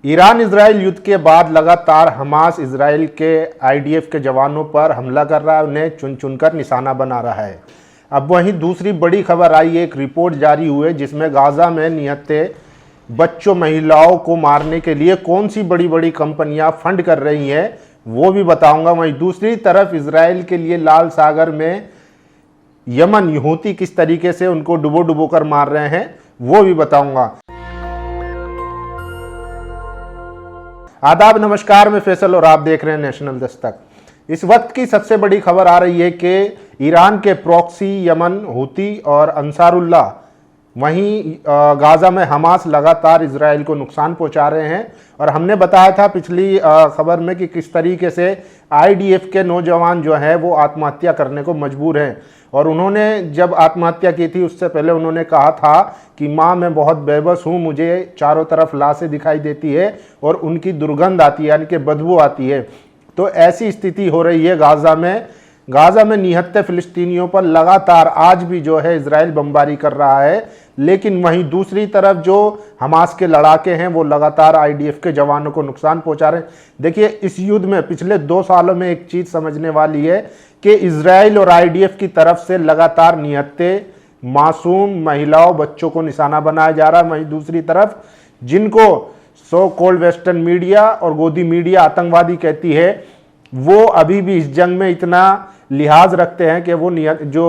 Iran Israel युद्ध के बाद लगातार हमास इजराइल के आईडीएफ के जवानों पर हमला कर रहा है, उन्हें चुन चुनकर निशाना बना रहा है। अब वहीं दूसरी बड़ी खबर आई, एक रिपोर्ट जारी हुई जिसमें गाजा में निहत्थे बच्चों महिलाओं को मारने के लिए कौन सी बड़ी बड़ी कंपनियां फंड कर रही हैं वो भी बताऊंगा। वहीं दूसरी तरफ इजराइल के लिए लाल सागर में यमन हूती किस तरीके से उनको डुबो डुबो कर मार रहे हैं वो भी बताऊंगा। आदाब, नमस्कार, मैं फैसल और आप देख रहे हैं नेशनल दस्तक। इस वक्त की सबसे बड़ी खबर आ रही है कि ईरान के प्रॉक्सी यमन हूती और अंसारुल्लाह वहीं गाजा में हमास लगातार इजराइल को नुकसान पहुंचा रहे हैं। और हमने बताया था पिछली खबर में कि किस तरीके से आईडीएफ के नौजवान जो हैं वो आत्महत्या करने को मजबूर हैं। और उन्होंने जब आत्महत्या की थी उससे पहले उन्होंने कहा था कि माँ मैं बहुत बेबस हूँ, मुझे चारों तरफ लाशें दिखाई देती है और उनकी दुर्गंध आती है, यानी कि बदबू आती है। तो ऐसी स्थिति हो रही है गाजा में निहत्थे फिलिस्तीनियों पर लगातार आज भी जो है इजराइल बमबारी कर रहा है। लेकिन वहीं दूसरी तरफ जो हमास के लड़ाके हैं वो लगातार आईडीएफ के जवानों को नुकसान पहुंचा रहे हैं। देखिए, इस युद्ध में पिछले 2 सालों में एक चीज समझने वाली है कि इजराइल और आईडीएफ की तरफ से लगातार निहत्थे मासूम महिलाओं बच्चों को निशाना बनाया जा रहा है। वहीं दूसरी तरफ जिनको सो कॉल्ड वेस्टर्न मीडिया और गोदी मीडिया आतंकवादी कहती है वो अभी भी इस जंग में इतना लिहाज रखते हैं कि वो जो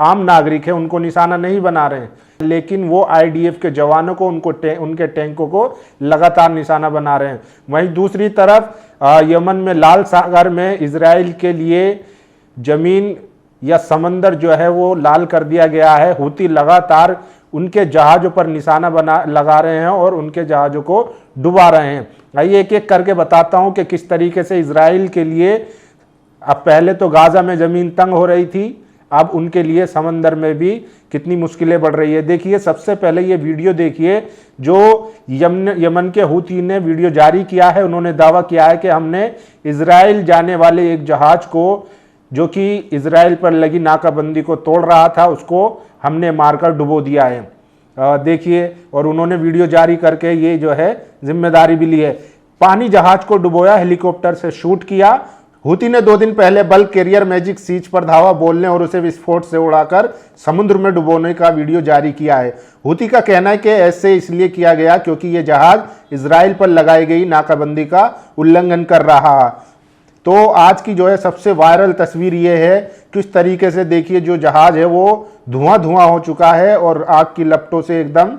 आम नागरिक है उनको निशाना नहीं बना रहे हैं, लेकिन वो आईडीएफ के जवानों को उनके टैंकों को लगातार निशाना बना रहे हैं। वहीं दूसरी तरफ यमन में लाल सागर में इजराइल के लिए जमीन या समंदर जो है वो लाल कर दिया गया है। हूती लगातार उनके जहाज़ों पर निशाना लगा रहे हैं और उनके जहाज़ों को डुबा रहे हैं। आइए एक एक करके बताता हूं कि किस तरीके से इजराइल के लिए अब पहले तो गाजा में ज़मीन तंग हो रही थी, अब उनके लिए समंदर में भी कितनी मुश्किलें बढ़ रही है। देखिए, सबसे पहले ये वीडियो देखिए जो यमन के हूती ने वीडियो जारी किया है। उन्होंने दावा किया है कि हमने इजराइल जाने वाले एक जहाज को जो कि इजराइल पर लगी नाकाबंदी को तोड़ रहा था उसको हमने मारकर डुबो दिया है। देखिए, और उन्होंने वीडियो जारी करके ये जो है जिम्मेदारी भी ली है। पानी जहाज को डुबोया, हेलीकॉप्टर से शूट किया। हूती ने 2 दिन पहले बल्क कैरियर मैजिक सीज पर धावा बोलने और उसे विस्फोट से उड़ाकर समुद्र में डुबोने का वीडियो जारी किया है। हूती का कहना है कि ऐसे इसलिए किया गया क्योंकि यह जहाज इजराइल पर लगाई गई नाकाबंदी का उल्लंघन कर रहा है। तो आज की जो है सबसे वायरल तस्वीर ये है, किस तरीके से देखिए जो जहाज है वो धुआं धुआं हो चुका है और आग की लपटों से एकदम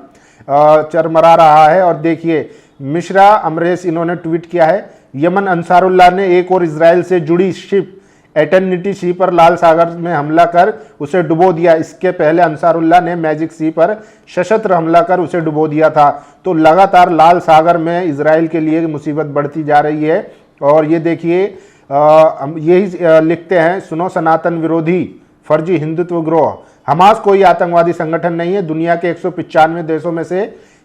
चरमरा रहा है। और देखिए, मिश्रा अमरेश इन्होंने ट्वीट किया है, यमन अंसारुल्लाह ने एक और इजराइल से जुड़ी शिप एटर्निटी सी पर लाल सागर में हमला कर उसे डुबो दिया। इसके पहले अंसारुल्लाह ने मैजिक सी पर सशस्त्र हमला कर उसे डुबो दिया था। तो लगातार लाल सागर में इजराइल के लिए मुसीबत बढ़ती जा रही है। और ये देखिए, यही लिखते हैं, सुनो सनातन विरोधी फर्जी हिंदुत्व गिरोह, हमास कोई आतंकवादी संगठन नहीं है। दुनिया के 195 देशों में से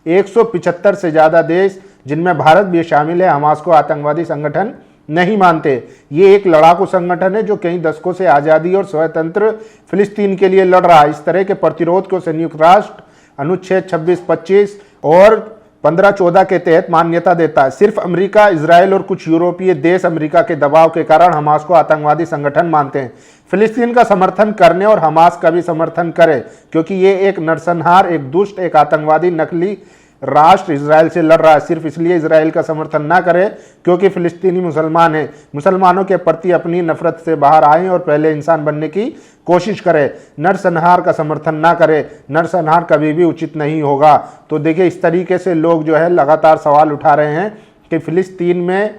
175 से ज्यादा देश जिनमें भारत भी शामिल है हमास को आतंकवादी संगठन नहीं मानते। ये एक लड़ाकू संगठन है जो कई दशकों से आज़ादी और स्वतंत्र फिलिस्तीन के लिए लड़ रहा है। इस तरह के प्रतिरोध को संयुक्त राष्ट्र अनुच्छेद 26-25 और 15-14 के तहत मान्यता देता है। सिर्फ अमेरिका, इजराइल और कुछ यूरोपीय देश अमेरिका के दबाव के कारण हमास को आतंकवादी संगठन मानते हैं। फिलिस्तीन का समर्थन करने और हमास का भी समर्थन करें क्योंकि ये एक नरसंहार, एक दुष्ट, एक आतंकवादी नकली राष्ट्र इजराइल से लड़ रहा है। सिर्फ इसलिए इजराइल का समर्थन ना करें क्योंकि फिलिस्तीनी मुसलमान हैं। मुसलमानों के प्रति अपनी नफरत से बाहर आएं और पहले इंसान बनने की कोशिश करें। नरसंहार का समर्थन ना करें, नरसंहार कभी भी उचित नहीं होगा। तो देखिए, इस तरीके से लोग जो है लगातार सवाल उठा रहे हैं कि फिलिस्तीन में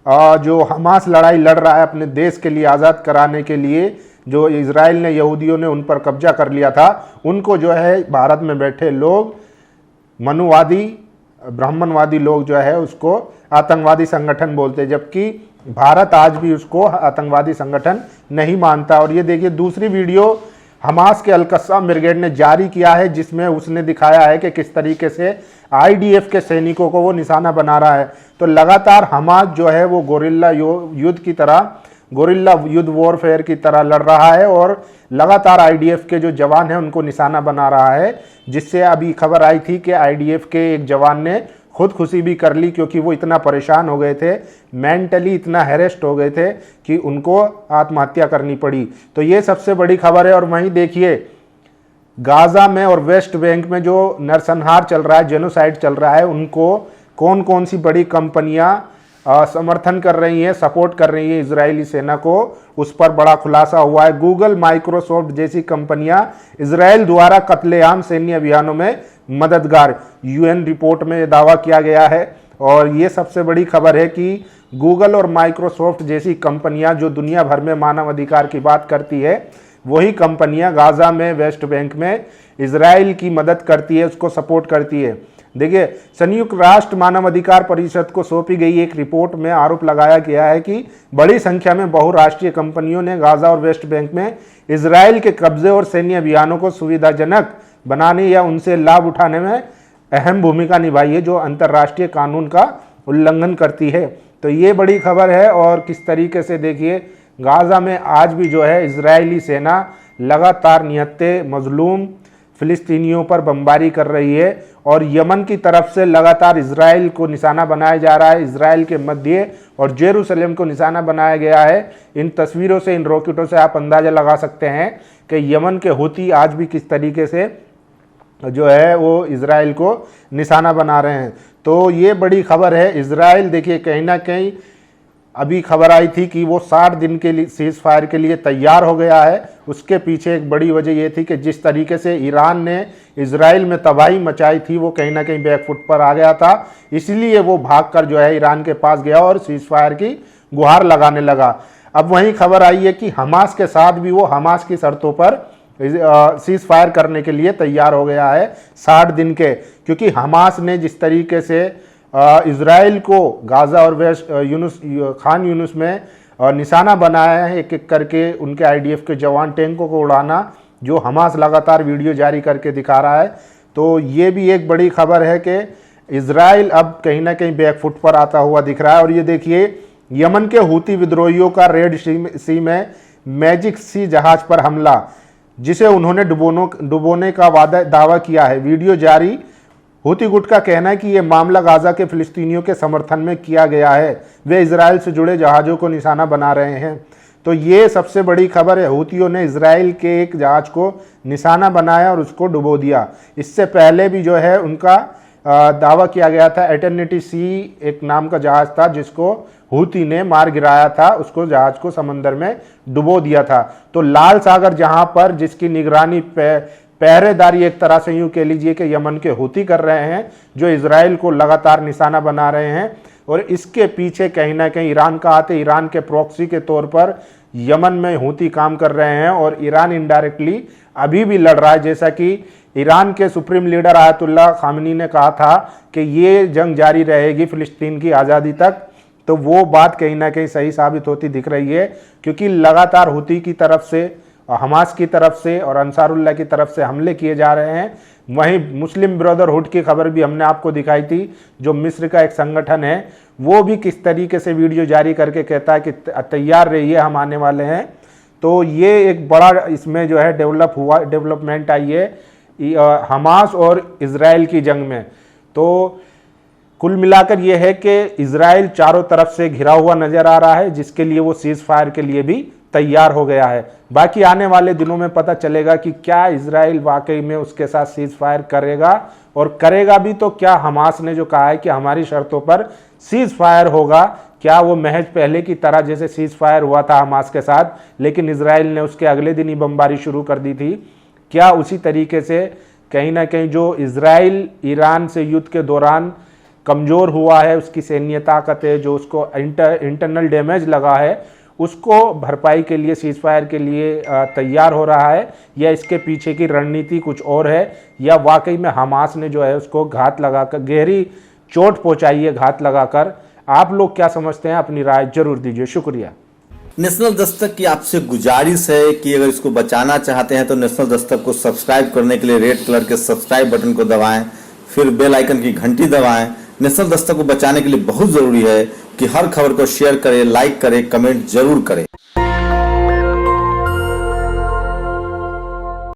जो हमास लड़ाई लड़ रहा है अपने देश के लिए आज़ाद कराने के लिए, जो इजराइल ने यहूदियों ने उन पर कब्जा कर लिया था, उनको जो है भारत में बैठे लोग मनुवादी ब्राह्मणवादी लोग जो है उसको आतंकवादी संगठन बोलते हैं, जबकि भारत आज भी उसको आतंकवादी संगठन नहीं मानता। और ये देखिए दूसरी वीडियो हमास के अल-कस्साम ब्रिगेड ने जारी किया है जिसमें उसने दिखाया है कि किस तरीके से आईडीएफ के सैनिकों को वो निशाना बना रहा है। तो लगातार हमास जो है वो गोरिल्ला युद्ध वॉरफेयर की तरह लड़ रहा है और लगातार आईडीएफ के जो जवान हैं उनको निशाना बना रहा है, जिससे अभी खबर आई थी कि आईडीएफ के एक जवान ने खुदकुशी भी कर ली, क्योंकि वो इतना परेशान हो गए थे, मेंटली इतना हैरेस्ट हो गए थे कि उनको आत्महत्या करनी पड़ी। तो ये सबसे बड़ी खबर है। और वहीं देखिए गाजा में और वेस्ट बैंक में जो नरसंहार चल रहा है, जेनोसाइड चल रहा है, उनको कौन कौन सी बड़ी कंपनियां समर्थन कर रही हैं, सपोर्ट कर रही है इजरायली सेना को, उस पर बड़ा खुलासा हुआ है। गूगल, माइक्रोसॉफ्ट जैसी कंपनियां इजरायल द्वारा कत्लेआम सैन्य अभियानों में मददगार, यूएन रिपोर्ट में दावा किया गया है। और ये सबसे बड़ी खबर है कि गूगल और माइक्रोसॉफ्ट जैसी कंपनियां जो दुनिया भर में मानव अधिकार की बात करती है, वही कंपनियां गाजा में, वेस्ट बैंक में इजराइल की मदद करती है, उसको सपोर्ट करती है। देखिए, संयुक्त राष्ट्र मानव अधिकार परिषद को सौंपी गई एक रिपोर्ट में आरोप लगाया गया है कि बड़ी संख्या में बहुराष्ट्रीय कंपनियों ने गाजा और वेस्ट बैंक में इजराइल के कब्जे और सैन्य अभियानों को सुविधाजनक बनाने या उनसे लाभ उठाने में अहम भूमिका निभाई है, जो अंतर्राष्ट्रीय कानून का उल्लंघन करती है। तो ये बड़ी खबर है। और किस तरीके से देखिए गाजा में आज भी जो है इजरायली सेना लगातार निहत्थे मजलूम फिलिस्तीनियों पर बमबारी कर रही है। और यमन की तरफ से लगातार इजराइल को निशाना बनाया जा रहा है, इजराइल के मध्य और जेरूसलम को निशाना बनाया गया है। इन तस्वीरों से, इन रॉकेटों से आप अंदाजा लगा सकते हैं कि यमन के हूती आज भी किस तरीके से जो है वो इजराइल को निशाना बना रहे हैं। तो ये बड़ी खबर है। इजराइल देखिए कहीं ना कहीं अभी खबर आई थी कि वो 60 दिन के लिए सीज फायर के लिए तैयार हो गया है। उसके पीछे एक बड़ी वजह ये थी कि जिस तरीके से ईरान ने इजराइल में तबाही मचाई थी, वो कहीं ना कहीं बैकफुट पर आ गया था, इसलिए वो भागकर जो है ईरान के पास गया और सीज फायर की गुहार लगाने लगा। अब वहीं खबर आई है कि हमास के साथ भी वो हमास की शर्तों पर सीज फायर करने के लिए तैयार हो गया है 60 दिन के, क्योंकि हमास ने जिस तरीके से इजराइल को गाजा और वेस्ट खान यूनुस में निशाना बनाया है, एक एक करके उनके आईडीएफ के जवान टैंकों को उड़ाना, जो हमास लगातार वीडियो जारी करके दिखा रहा है। तो ये भी एक बड़ी खबर है कि इजराइल अब कहीं ना कहीं बैकफुट पर आता हुआ दिख रहा है। और ये देखिए यमन के हूती विद्रोहियों का रेड सी में मैजिक सी जहाज पर हमला, जिसे उन्होंने डुबोने का दावा किया है। वीडियो जारी। हूती गुट का कहना है कि यह मामला गाजा के फिलिस्तीनियों के समर्थन में किया गया है, वे इजराइल से जुड़े जहाज़ों को निशाना बना रहे हैं। तो ये सबसे बड़ी खबर है। हूतियों ने इजराइल के एक जहाज को निशाना बनाया और उसको डुबो दिया। इससे पहले भी जो है उनका दावा किया गया था, एटर्निटी सी एक नाम का जहाज था जिसको हूती ने मार गिराया था, उसको जहाज को समंदर में डुबो दिया था। तो लाल सागर जहां पर जिसकी निगरानी पहरेदारी एक तरह से यूं कह लीजिए कि यमन के हूती कर रहे हैं, जो इजराइल को लगातार निशाना बना रहे हैं। और इसके पीछे कहीं ना कहीं ईरान का हाथ है। ईरान के प्रॉक्सी के तौर पर यमन में हूती काम कर रहे हैं और ईरान इनडायरेक्टली अभी भी लड़ रहा है। जैसा कि ईरान के सुप्रीम लीडर आयतुल्ला खामनी ने कहा था कि ये जंग जारी रहेगी फिलिस्तीन की आज़ादी तक, तो वो बात कहीं ना कहीं सही साबित होती दिख रही है, क्योंकि लगातार हूती की तरफ से, हमास की तरफ से और अंसारुल्लाह की तरफ से हमले किए जा रहे हैं। वहीं मुस्लिम ब्रदरहुड की खबर भी हमने आपको दिखाई थी, जो मिस्र का एक संगठन है, वो भी किस तरीके से वीडियो जारी करके कहता है कि तैयार रहिए, हम आने वाले हैं। तो ये एक बड़ा इसमें जो है डेवलपमेंट आई है हमास और इजराइल की जंग में। तो कुल मिलाकर यह है कि इजराइल चारों तरफ से घिरा हुआ नजर आ रहा है, जिसके लिए वो सीज फायर के लिए भी तैयार हो गया है। बाकी आने वाले दिनों में पता चलेगा कि क्या इजराइल वाकई में उसके साथ सीज फायर करेगा, और करेगा भी तो क्या हमास ने जो कहा है कि हमारी शर्तों पर सीज फायर होगा, क्या वो महज पहले की तरह जैसे सीज फायर हुआ था हमास के साथ, लेकिन इजराइल ने उसके अगले दिन ही बमबारी शुरू कर दी थी, क्या उसी तरीके से कहीं ना कहीं जो इजराइल ईरान से युद्ध के दौरान कमज़ोर हुआ है, उसकी सैन्य ताकत है, जो उसको इंटरनल डैमेज लगा है, उसको भरपाई के लिए सीज फायर के लिए तैयार हो रहा है, या इसके पीछे की रणनीति कुछ और है, या वाकई में हमास ने जो है उसको घात लगाकर गहरी चोट पहुंचाई है घात लगाकर। आप लोग क्या समझते हैं, अपनी राय जरूर दीजिए। शुक्रिया। नेशनल दस्तक की आपसे गुजारिश है कि अगर इसको बचाना चाहते हैं तो नेशनल दस्तक को सब्सक्राइब करने के लिए रेड कलर के सब्सक्राइब बटन को दबाएं, फिर बेल आइकन की घंटी दबाएं। नेशनल दस्तक को बचाने के लिए बहुत जरूरी है कि हर खबर को शेयर करें, लाइक करें, कमेंट जरूर करें।